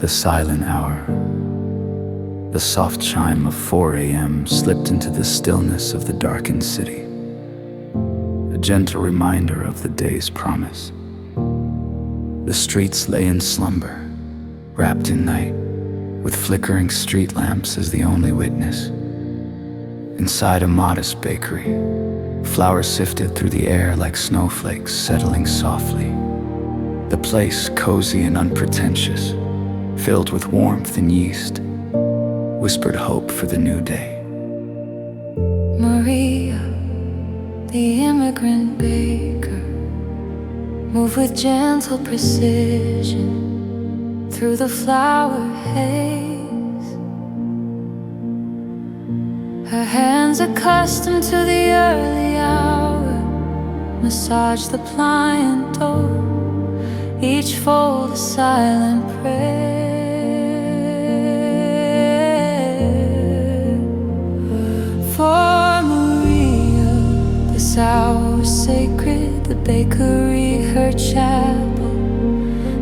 The silent hour. The soft chime of 4 a.m. slipped into the stillness of the darkened city, a gentle reminder of the day's promise. The streets lay in slumber, wrapped in night, with flickering street lamps as the only witness. Inside a modest bakery, flowers sifted through the air like snowflakes settling softly. The place cozy and unpretentious, filled with warmth and yeast, whispered hope for the new day. Maria, the immigrant baker, moved with gentle precision through the flower haze. Her hands, accustomed to the early hour, massaged the pliant door, each fold a silent prayer. For Maria, this hour was sacred, the bakery her chapel,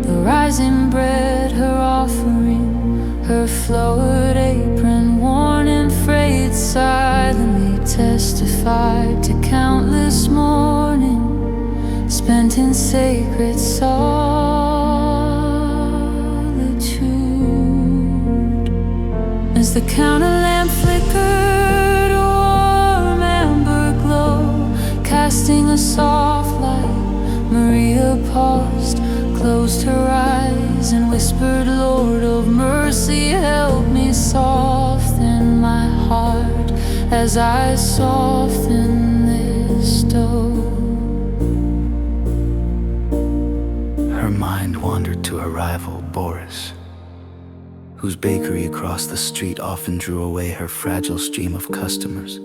the rising bread her offering, her flowered apron worn and frayed silently testified to countless mornings spent in sacred solitude. As the counter lamp flickered, a warm amber glow, casting a soft light, Maria paused, closed her eyes, and whispered, Lord of mercy, help me soften my heart as I soften this dough. Her mind wandered to her rival, Boris, whose bakery across the street often drew away her fragile stream of customers.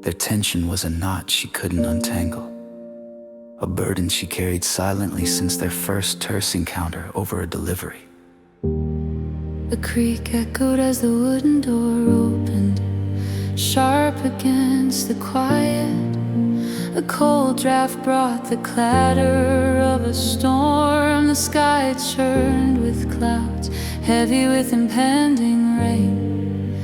Their tension was a knot she couldn't untangle, a burden she carried silently since their first terse encounter over a delivery. The creak echoed as the wooden door opened, sharp against the quiet. A cold draft brought the clatter of a storm. The sky churned with clouds, heavy with impending rain.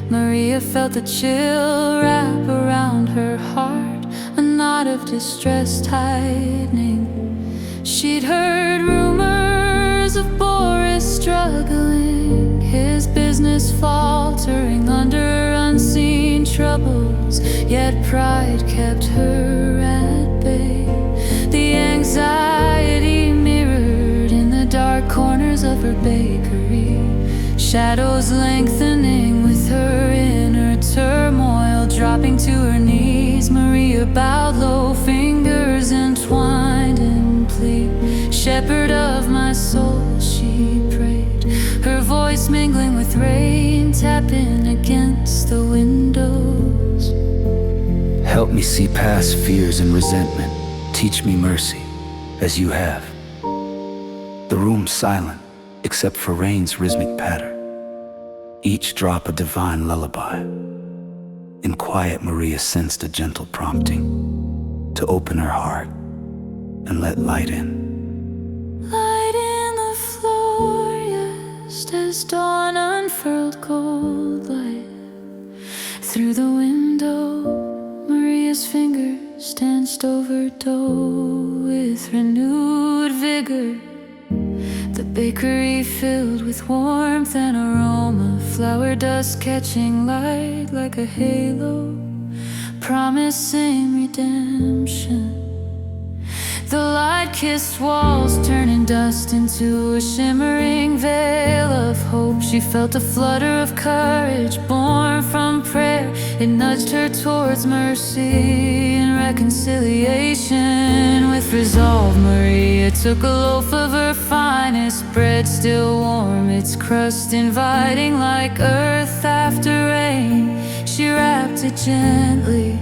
Maria felt the chill wrap around her heart, a knot of distress tightening. She'd heard rumors of Boris struggling, his business faltering under unseen troubles, yet pride kept her at bay. The anxiety mirrored in the dark corners of her bakery, shadows lengthening with her inner turmoil. Dropping to her knees, Maria bowed low, fingers entwined in plea. Shepherd of my soul, she prayed, her voice mingling with rain, tapping against the windows. Help me see past fears and resentment. Teach me mercy, as you have. The room silent, except for rain's rhythmic patter, each drop a divine lullaby. In quiet, Maria sensed a gentle prompting to open her heart and let light in. Light in the floor, yes, as dawn unfurled gold light. Through the window, Maria's fingers danced over dough with renewed vigor. The bakery filled with warmth and aroma, flower dust catching light like a halo, promising redemption. The light-kissed walls turning dust into a shimmering veil of hope. She felt a flutter of courage born from prayer. It nudged her towards mercy and reconciliation. With resolve, Maria took a loaf of her finest bread, still warm, its crust inviting like earth after rain. She wrapped it gently,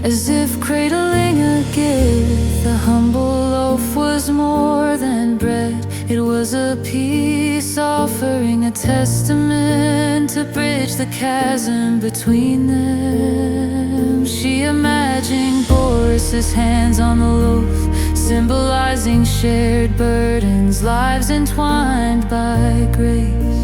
as if cradling a gift. The humble loaf was more than bread, it was a peace offering, a testament to bridge the chasm between them. She imagined Boris's hands on the loaf, symbolizing shared burdens, lives entwined by grace.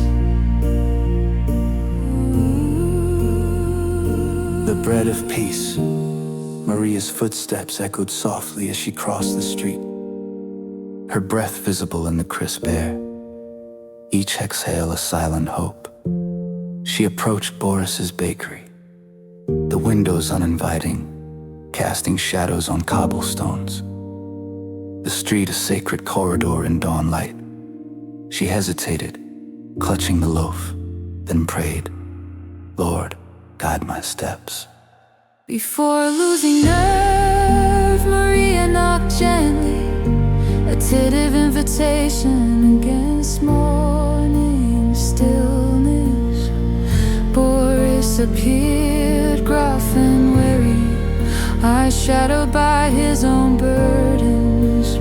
The bread of peace. Maria's footsteps echoed softly as she crossed the street, her breath visible in the crisp air, each exhale a silent hope. She approached Boris's bakery, the windows uninviting, casting shadows on cobblestones. The street a sacred corridor in dawn light. She hesitated, clutching the loaf, then prayed, "Lord, guide my steps." Before losing nerve, Maria knocked gently, a tentative invitation against morning stillness. Boris appeared gruff and weary, eyes shadowed by his own burdens.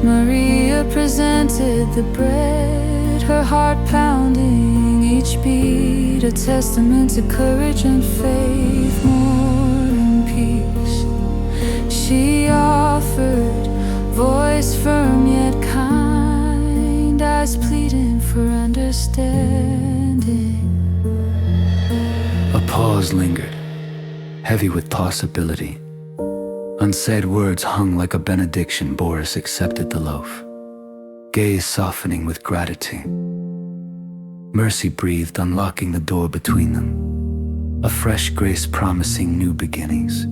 Maria presented the bread, her heart pounding each beat, a testament to courage and faith more than peace. She offered, voice firm yet kind, eyes pleading for understanding. A pause lingered, heavy with possibility. Unsaid words hung like a benediction. Boris accepted the loaf, gaze softening with gratitude. Mercy breathed, unlocking the door between them, a fresh grace promising new beginnings.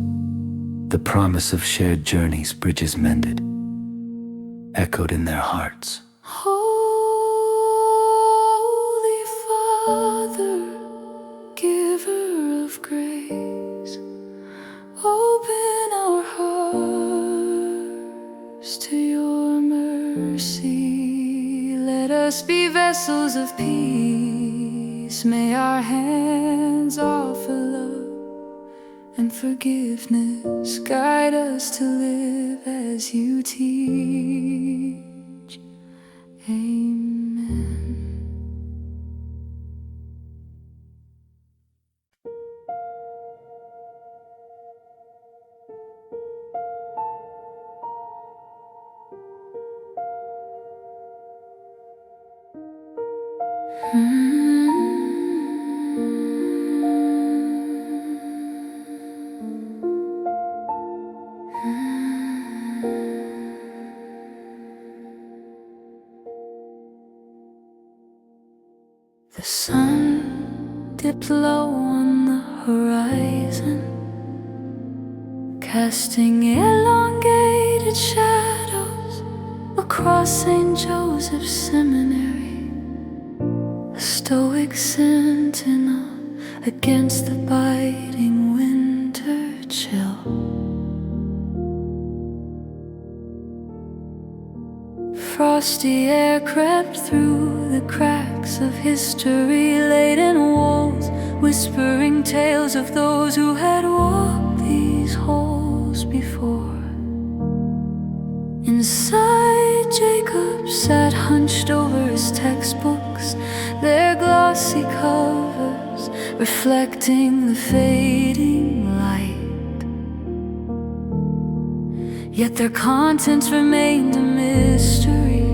The promise of shared journeys, bridges mended, echoed in their hearts. Holy Father, giver of grace, open our hearts to your mercy. Let us be vessels of peace. May our hands offer love and forgiveness. Guide us to live as you teach. Amen. The sun dipped low on the horizon, casting elongated shadows across St. Joseph's Seminary, a stoic sentinel against the biting winter chill. Frosty air crept through the cracks of history-laden walls, whispering tales of those who had walked these halls before. Inside, Jacob sat hunched over his textbooks, their glossy covers reflecting the fading light. Yet their contents remained a mystery,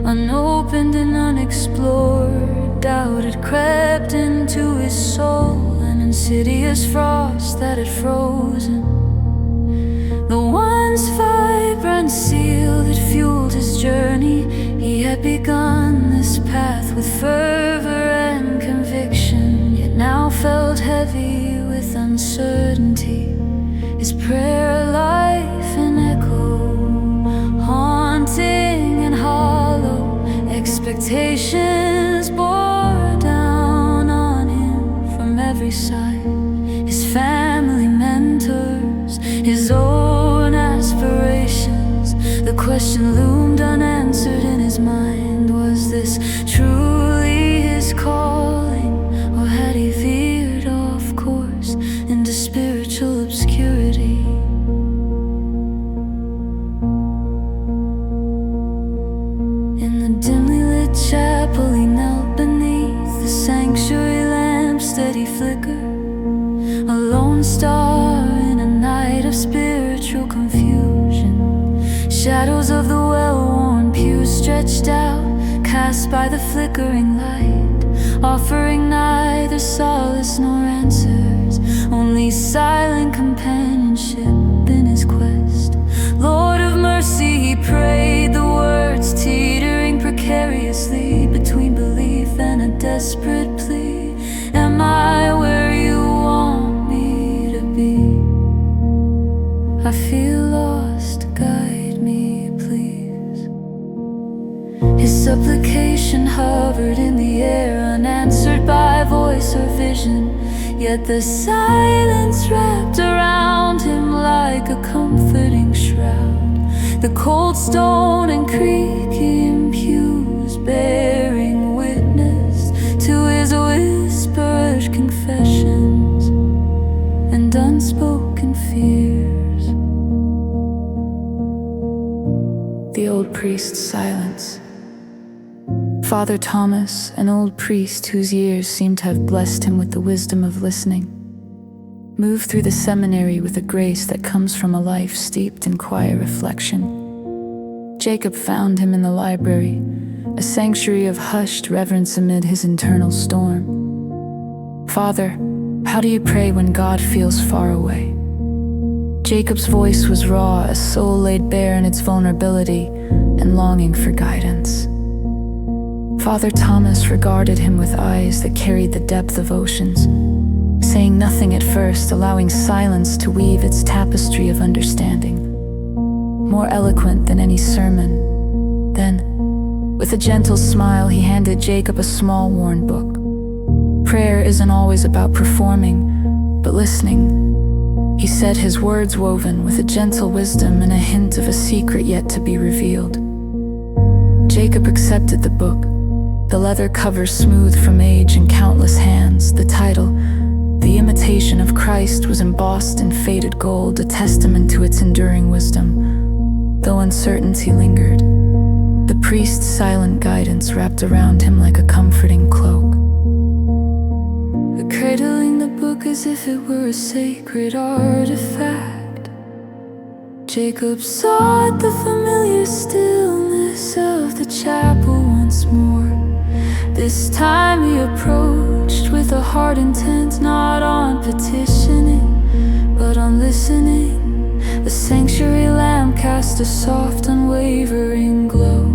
unopened and unexplored. Doubt had crept into his soul, an insidious frost that had frozen the once vibrant seal that fueled his journey. He had begun this path with fervor and conviction, yet now felt heavy with uncertainty. His prayer life an echo, haunting and hollow. Expectations bore down on him from every side. His family mentors, his own aspirations. The question loomed unanswered in his mind. Was this truly his calling, or had he veered off course into spiritual obscurity? In the dimly lit chapel he knelt beneath the sanctuary lamp, steady flicker, a lone star in a night of spiritual confusion. Shadows of the well stretched out, cast by the flickering light, offering neither solace nor answers, only silent companionship in his quest. Lord of mercy, he prayed, the words teetering precariously between belief and a desperate plea. Am I where you want me to be? I feel lost, guide me please. His supplication hovered in the air, unanswered by voice or vision, yet the silence wrapped around him like a comforting shroud. The cold stone and creaking pews bearing witness to his whispered confessions and unspoken fears. The old priest's silence. Father Thomas, an old priest whose years seemed to have blessed him with the wisdom of listening, moved through the seminary with a grace that comes from a life steeped in quiet reflection. Jacob found him in the library, a sanctuary of hushed reverence amid his internal storm. Father, how do you pray when God feels far away? Jacob's voice was raw, a soul laid bare in its vulnerability and longing for guidance. Father Thomas regarded him with eyes that carried the depth of oceans, saying nothing at first, allowing silence to weave its tapestry of understanding, more eloquent than any sermon. Then, with a gentle smile, he handed Jacob a small worn book. Prayer isn't always about performing, but listening, he said, his words woven with a gentle wisdom and a hint of a secret yet to be revealed. Jacob accepted the book, the leather cover smooth from age and countless hands. The title, The Imitation of Christ, was embossed in faded gold, a testament to its enduring wisdom. Though uncertainty lingered, the priest's silent guidance wrapped around him like a comforting cloak. Cradling the book as if it were a sacred artifact, Jacob sought the familiar stillness of the chapel once more. This time he approached with a heart intent, not on petitioning, but on listening. The sanctuary lamp cast a soft, unwavering glow,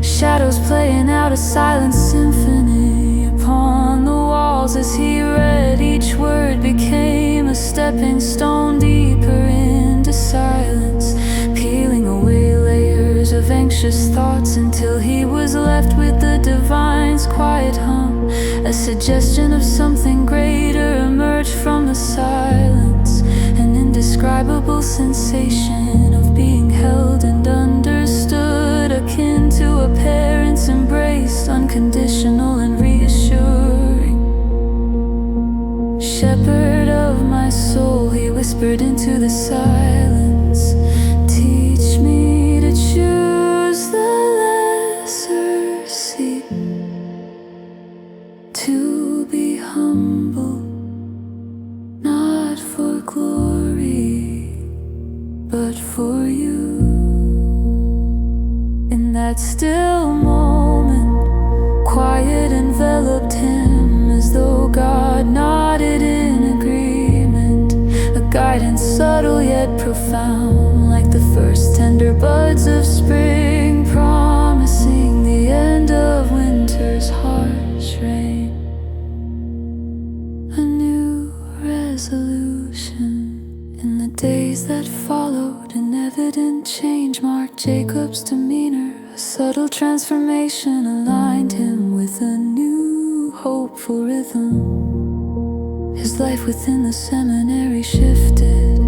shadows playing out a silent symphony upon the walls. As he read, each word became a stepping stone deeper into silence, peeling away layers of anxious thoughts until he was left with the divine's quiet hum. A suggestion of something greater emerged from the silence, an indescribable sensation of being held and understood, akin to a parent's embrace, unconditional and reassuring. Shepherd of my soul, he whispered into the silence, teach me to choose the lesser seat, to be humble, not for glory, but for you. In that still moment, quiet enveloped him as though God nodded in agreement, a guidance subtle yet profound, like the first tender buds of spring, promising the end of winter's harsh rain. A new resolution. In the days that followed, an evident change marked Jacob's demeanor. A subtle transformation aligned him with a new, hopeful rhythm. His life within the seminary shifted,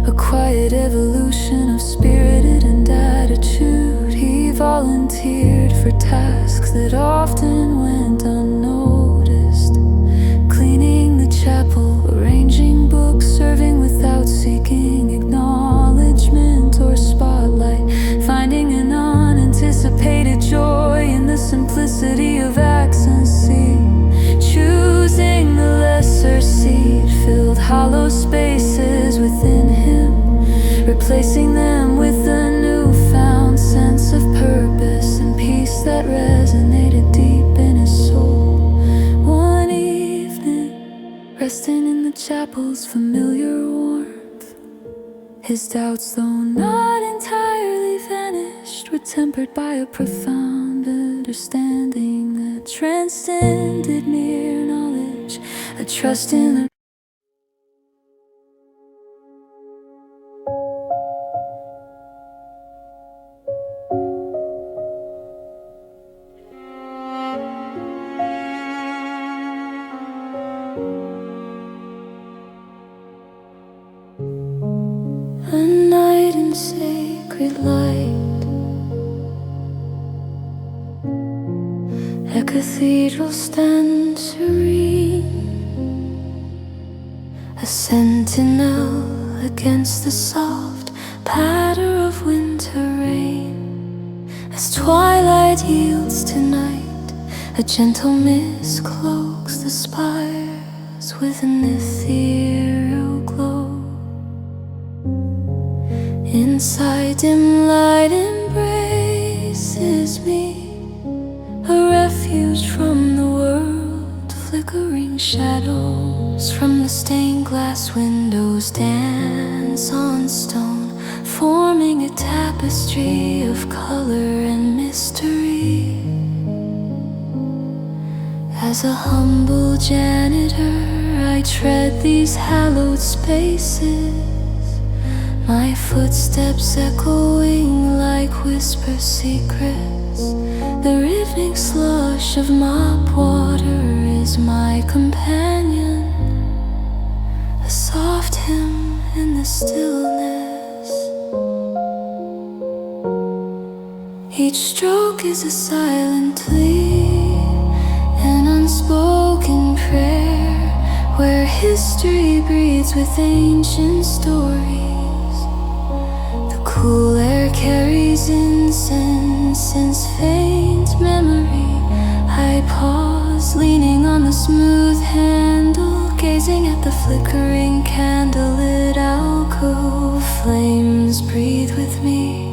a quiet evolution of spirit and attitude. He volunteered for tasks that often went unnoticed, cleaning the chapel, arranging books, serving without seeking acknowledgement or spotlight, finding an unanticipated joy in the simplicity of accency. Choosing the lesser seed filled hollow spaces within him, replacing them with a newfound sense of purpose. that resonated deep in his soul. One evening, resting in the chapel's familiar warmth, his doubts, though not entirely vanished, were tempered by a profound understanding that transcended mere knowledge, a trust in the night in sacred light. A cathedral stands serene, a sentinel against the soft patter of winter rain. As twilight yields to night, a gentle mist cloaks the spires with an ethereal glow. Inside, dim light embraces me, a refuge from the world. Flickering shadows from the stained glass windows dance on stone, forming a tapestry of color and mystery. As a humble janitor, I tread these hallowed spaces, my footsteps echoing like whisper secrets. The rhythmic slush of mop water is my companion, a soft hymn in the stillness. Each stroke is a silent plea, an unspoken prayer, where history breathes with ancient stories. Cool air carries incense, faint memory. I pause, leaning on the smooth handle, gazing at the flickering candlelit alcove. Flames breathe with me,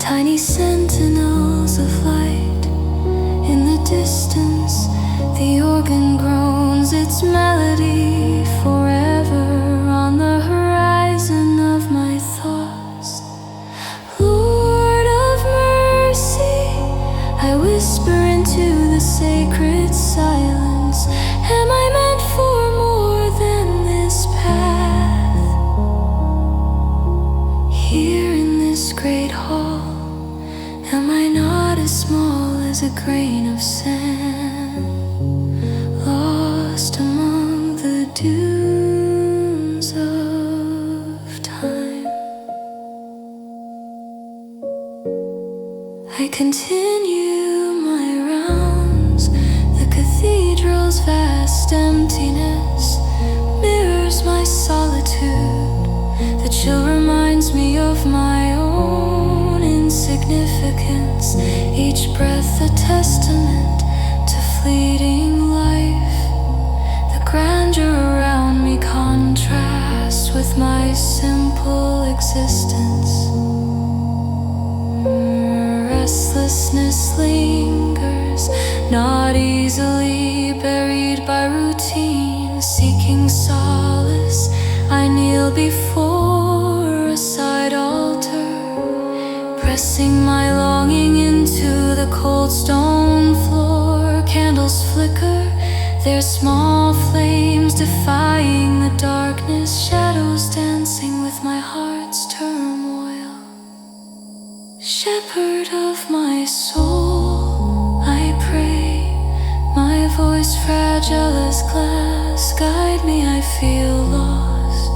tiny sentinels of light. In the distance, the organ groans its melody, forever on the horizon of my thoughts. I whisper into the sacred silence, am I meant for more than this path? Here in this great hall, am I not as small as a grain of sand, lost among the dunes of time? I continue my rounds. The cathedral's vast emptiness mirrors my solitude. The chill reminds me of my own insignificance. Each breath a testament to fleeting life. The grandeur around me contrasts with my simple existence. Restlessness lingers, not easily buried by routine. Seeking solace, I kneel before a side altar, pressing my longing into the cold stone floor. Candles flicker, their small flames defying the darkness. Shadows dancing with my heart's turmoil. Shepherd of my soul, I pray, my voice fragile as glass. Guide me, I feel lost,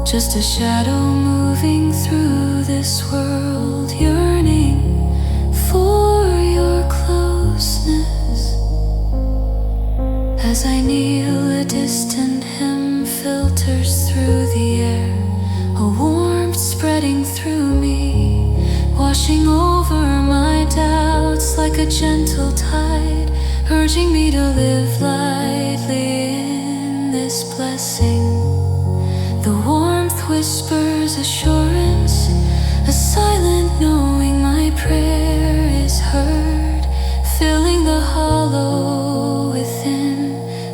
just a shadow moving through this world, yearning for your closeness. As I kneel, a distant hymn filters through the air, a warmth spreading through me, washing over my doubts like a gentle tide, urging me to live lightly in this blessing. The warmth whispers assurance, a silent knowing my prayer is heard, filling the hollow within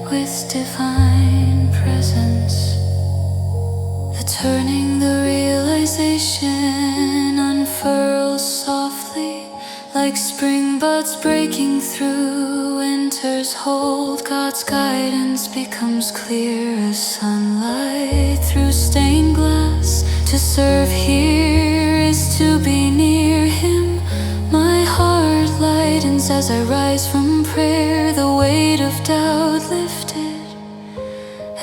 with divine presence. The turning, the realization unfurls softly, like spring buds breaking through winter's hold. God's guidance becomes clear as sunlight through stained glass. To serve here is to be near Him. My heart lightens as I rise from prayer, the weight of doubt lifted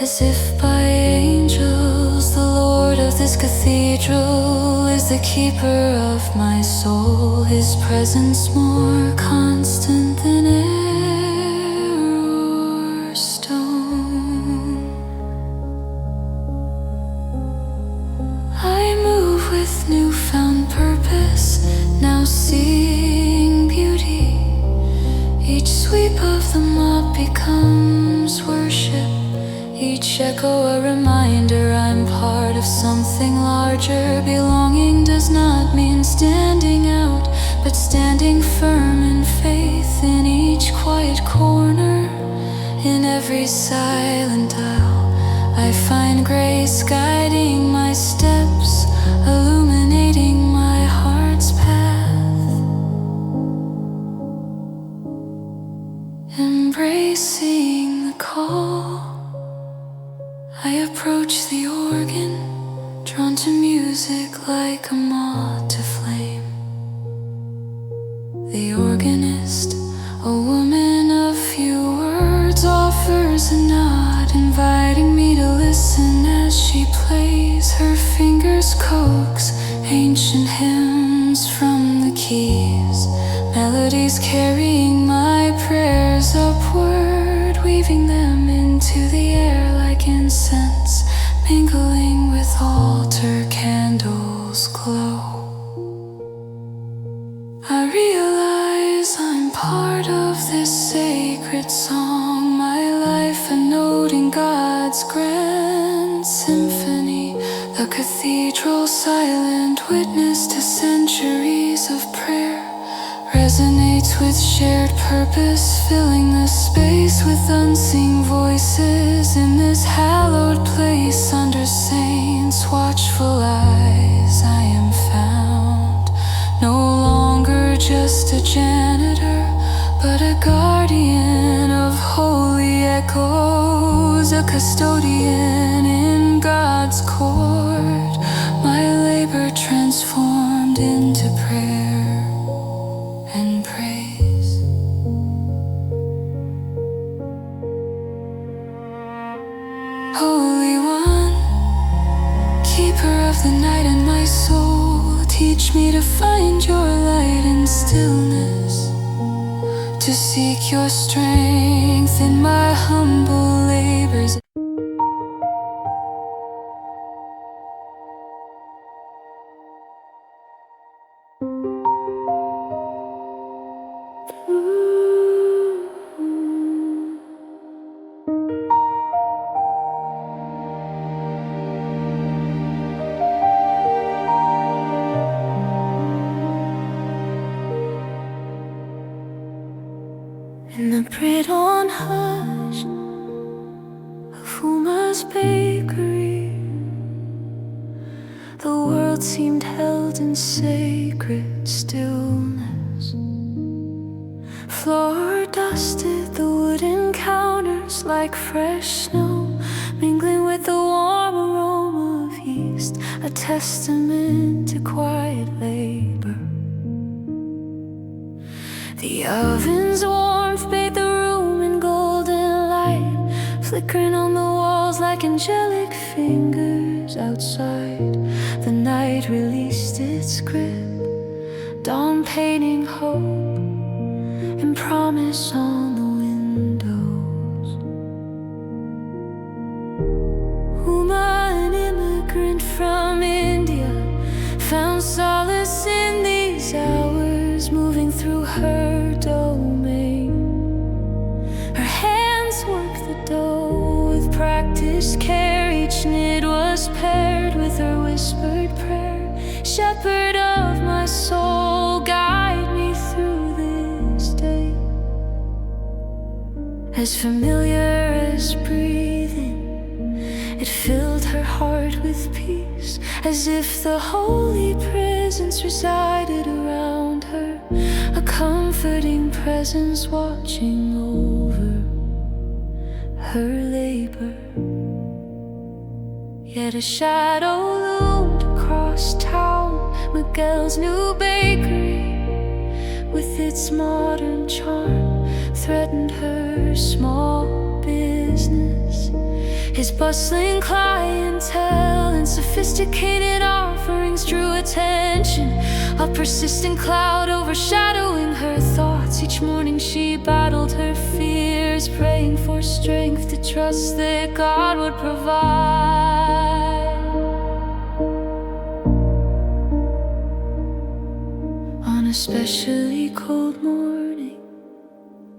as if by angels. The Lord of this cathedral is the keeper of my soul, His presence more constant than air or stone. I move with newfound purpose, now seeing beauty. Each sweep of the mop becomes worship, each echo a reminder I'm part of something larger. Belonging does not mean standing out, but standing firm in faith in each quiet corner. In every silent aisle I find grace guiding my steps, illuminating my heart's path. Embracing the call, I approach the organ, drawn to music like a moth to flame. The organist, a woman of few words, offers a nod, inviting me to listen as she plays. Her fingers coax ancient hymns from the keys, melodies carrying my prayers upward, weaving them into the air like incense, mingling with altar candles' glow. I realize I'm part of this sacred song, my life a note in God's grand symphony. The cathedral, silent witness to centuries of prayer, resonates with shared purpose, filling the space with unseen voices. In this hallowed place, under saints' watchful eyes, I am found, no longer just a janitor, but a guardian of holy echoes, a custodian in God's court, my labor transformed into prayer and praise. Holy One, keeper of the night and my soul, teach me to find your light in stillness, to seek your strength in my humble labors. In the pre-dawn hush of Uma's bakery, the world seemed held in sacred stillness. Floor dusted, the wooden counters like fresh snow, mingling with the warm aroma of yeast, a testament to quiet labor. The oven's warmth bathed the room in golden light, flickering on the walls like angelic fingers. Outside, the night released its grip, dawn painting hope and promise on the windows. Uma, an immigrant from India, found solace in these hours, moving through her domain. Her hands worked the dough with practiced care. Each knit was paired with her whispered prayer. Shepherd of my soul, guide me through this as familiar as breathing. It filled her heart with peace, as if the holy presence resided around her, a comforting presence watching over her labor. Yet a shadow loomed across town, Miguel's new bakery, with its modern charm, threatened her small business. His bustling clientele and sophisticated offerings drew attention, a persistent cloud overshadowing her thoughts. Each morning she battled her fears, praying for strength to trust that God would provide. On a especially cold morning,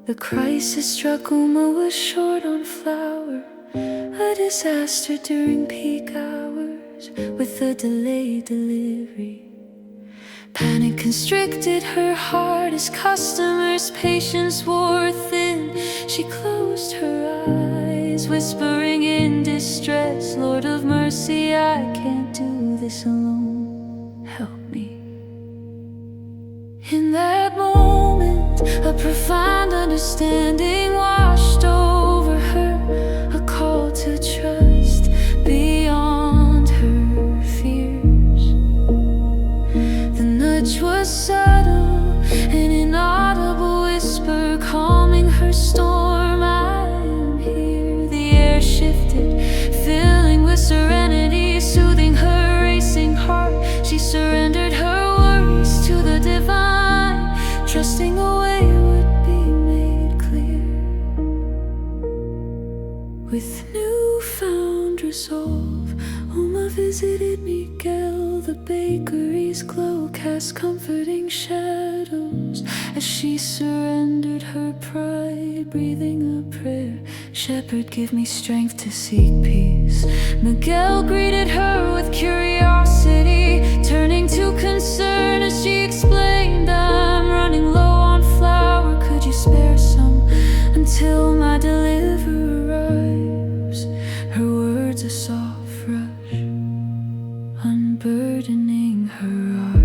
the crisis struck. Uma was short on flour, a disaster during peak hours with a delayed delivery. Panic constricted her heart as customers' patience wore thin. She closed her eyes, whispering in distress, "Lord of mercy, I can't do this alone. Help me." In that moment, a profound understanding washed over her, a call to trust beyond her fears. The nudge was subtle, an inaudible whisper calming her storm. "I am here." The air shifted, filling with serenity, soothing her racing heart. She surrendered her worries to the divine, trusting a way would be made clear. With newfound resolve, Uma visited Miguel. The bakery's glow cast comforting shadows as she surrendered her pride, breathing a prayer, "Shepherd, give me strength to seek peace." Miguel greeted her with curiosity, turning to concern as she explained, "I'm running low on flour, could you spare some until my deliverer arrives?" Her words a soft rush, unburdening her heart.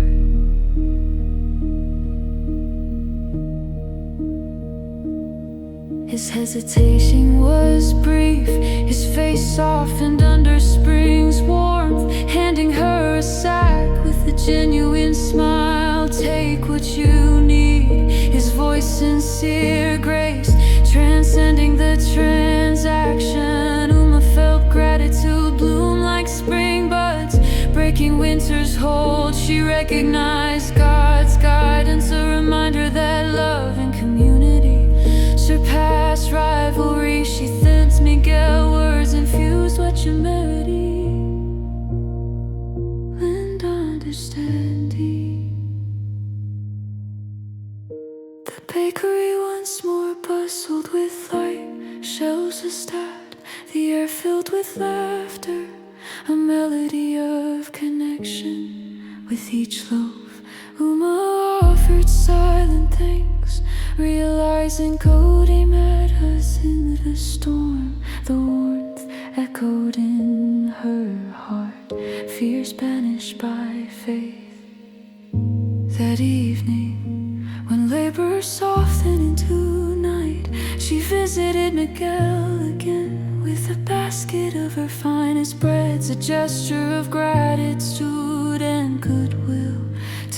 His hesitation was brief, his face softened under spring's warmth, handing her a sack with a genuine smile. "Take what you need." His voice sincere grace, transcending the transaction. Uma felt gratitude bloom like spring buds, breaking winter's hold. She recognized God's guidance, a reminder that love and community surpass rivalry. She thanked Miguel, words infused with humility and understanding. The bakery once more bustled with light, shelves a stacked, the air filled with laughter, a melody of connection. With each loaf, Uma offered silent thanks, realizing God met us in the storm. The warmth echoed in her heart, fears banished by faith. That evening, when labor softened into night, she visited Miguel again with a basket of her finest breads, a gesture of gratitude and goodwill.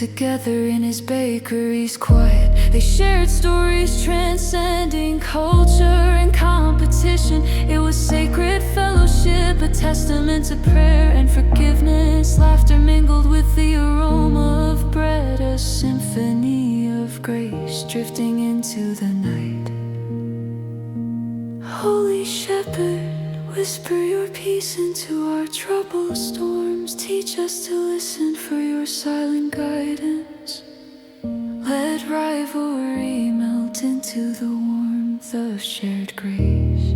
Together in his bakery's quiet, they shared stories transcending culture and competition. It was sacred fellowship, a testament to prayer and forgiveness. Laughter mingled with the aroma of bread, a symphony of grace drifting into the night. Holy Shepherd, whisper your peace into our troubled storms. Teach us to listen for your silent guidance. Let rivalry melt into the warmth of shared grace.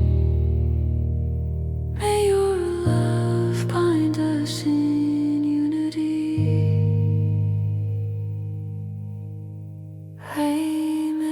May your love bind us in unity. Amen.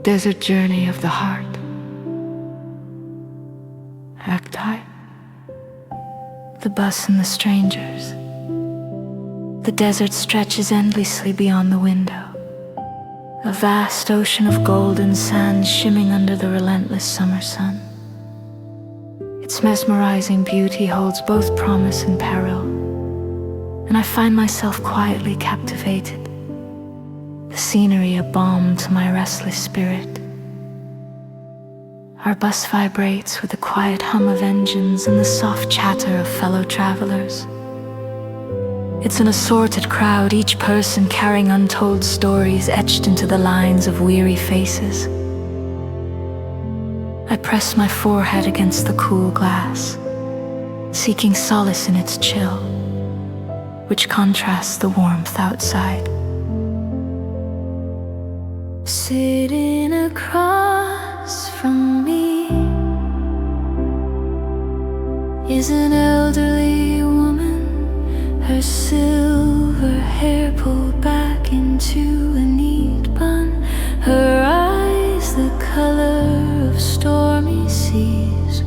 desert journey of the heart. Acti, the bus and the strangers. The desert stretches endlessly beyond the window, a vast ocean of golden sand shimming under the relentless summer sun. Its mesmerizing beauty holds both promise and peril, and I find myself quietly captivated, the scenery a balm to my restless spirit. Our bus vibrates with the quiet hum of engines and the soft chatter of fellow travelers. It's an assorted crowd, each person carrying untold stories etched into the lines of weary faces. I press my forehead against the cool glass, seeking solace in its chill, which contrasts the warmth outside. Sitting across from me is an elderly woman, her silver hair pulled back into a neat bun, her eyes the color of stormy seas,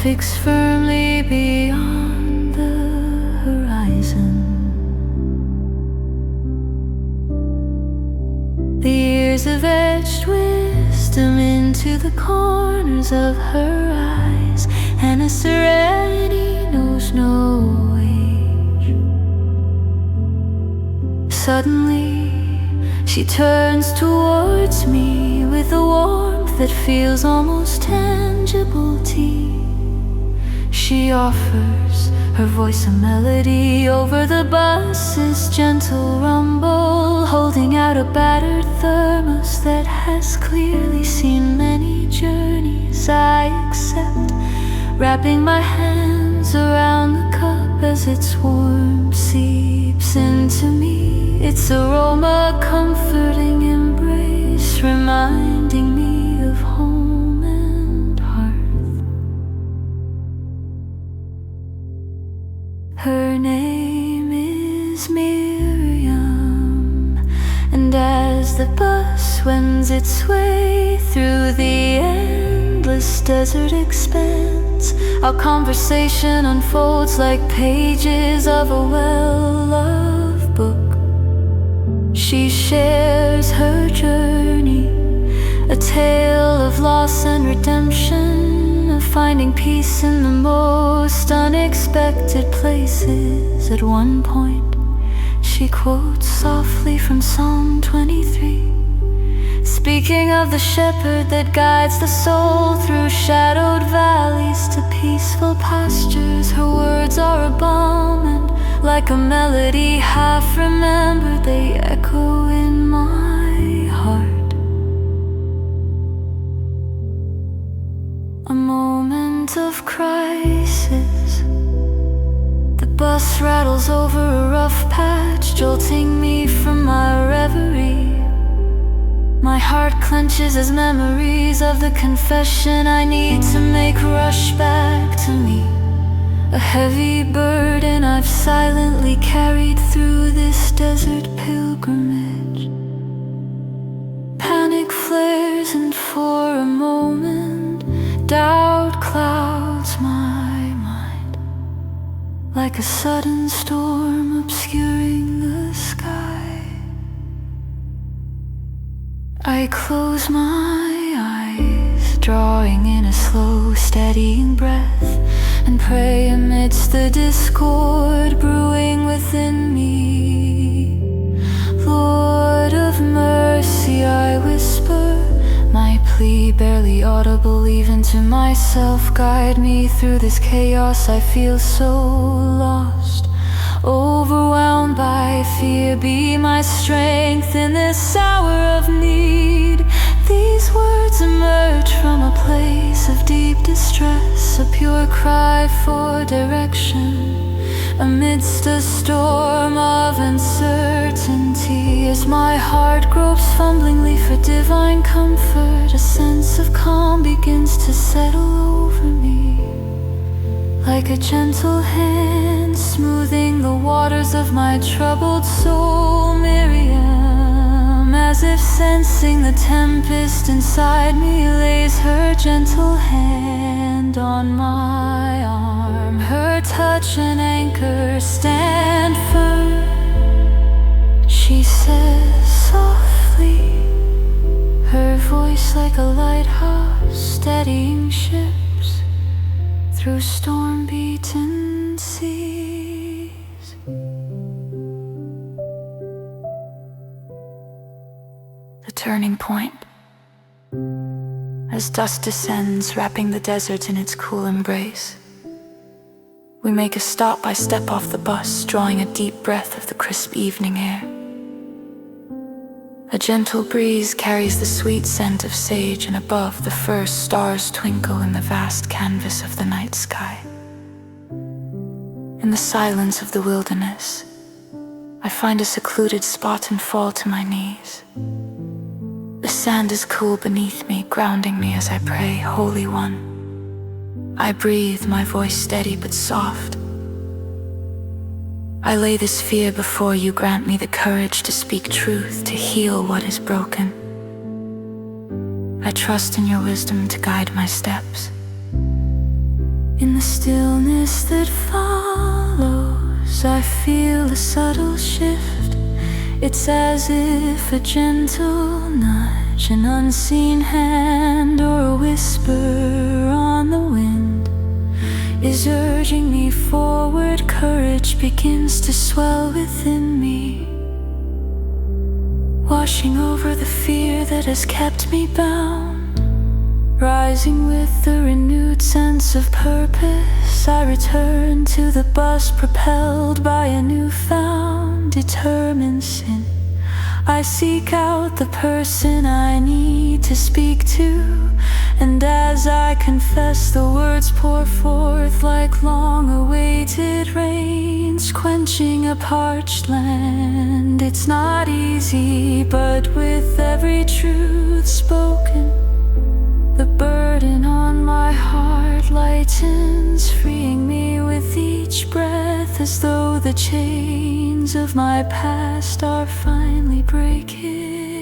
fixed firmly beyond the horizon. The years have etched wisdom into the corners of her eyes, and a serenity knows no age. Suddenly, she turns towards me with a warmth that feels almost tangible tea. She offers her voice a melody over the bus's gentle rumble, holding out a battered thermos that has clearly seen many journeys. I accept, wrapping my hands around the cup as its warmth seeps into me, its aroma comforting embrace, reminding me of home and hearth. Her name is Miriam, and as the bus wends its way through the endless desert expanse, our conversation unfolds like pages of a well-loved book. She shares her journey, a tale of loss and redemption, of finding peace in the most unexpected places. At one point, she quotes softly from Psalm 23, speaking of the shepherd that guides the soul through shadowed valleys to peaceful pastures. Her words are a balm, and like a melody half remembered, they echo in my heart. A moment of crisis, the bus rattles over a rough patch, jolting me from my reverie. My heart clenches as memories of the confession I need to make rush back to me, a heavy burden I've silently carried through this desert pilgrimage. Panic flares, and for a moment doubt clouds my mind, like a sudden storm obscuring the sky. I close my eyes, drawing in a slow, steadying breath, and pray amidst the discord brewing within me. Lord of mercy, I whisper, my plea barely audible even to myself. Guide me through this chaos, I feel so lost, overwhelmed by fear. Be my strength in this hour of need. These words emerge from a place of deep distress, a pure cry for direction amidst a storm of uncertainty. As my heart gropes fumblingly for divine comfort, a sense of calm begins to settle over me, like a gentle hand smoothing the waters of my troubled soul. Miriam, as if sensing the tempest inside me, lays her gentle hand on my arm. Her touch and anchor stand firm. She says softly, her voice like a lighthouse steadying ships through storm-beaten seas. The turning point. As dusk descends, wrapping the desert in its cool embrace, we make a stop. I step off the bus, drawing a deep breath of the crisp evening air. A gentle breeze carries the sweet scent of sage, and above, the first stars twinkle in the vast canvas of the night sky. In the silence of the wilderness, I find a secluded spot and fall to my knees. The sand is cool beneath me, grounding me as I pray, Holy One. I breathe, my voice steady but soft. I lay this fear before you, grant me the courage to speak truth, to heal what is broken. I trust in your wisdom to guide my steps. In the stillness that follows, I feel a subtle shift. It's as if a gentle nudge, an unseen hand, or a whisper on the wind is urging me forward. Courage begins to swell within me, washing over the fear that has kept me bound. Rising with a renewed sense of purpose, I return to the bus, propelled by a newfound determined sin. I seek out the person I need to speak to, and as I confess, the words pour forth like long-awaited rains, quenching a parched land. It's not easy, but with every truth spoken, the burden on my heart lightens, freeing me with each breath, as though the chains of my past are finally breaking.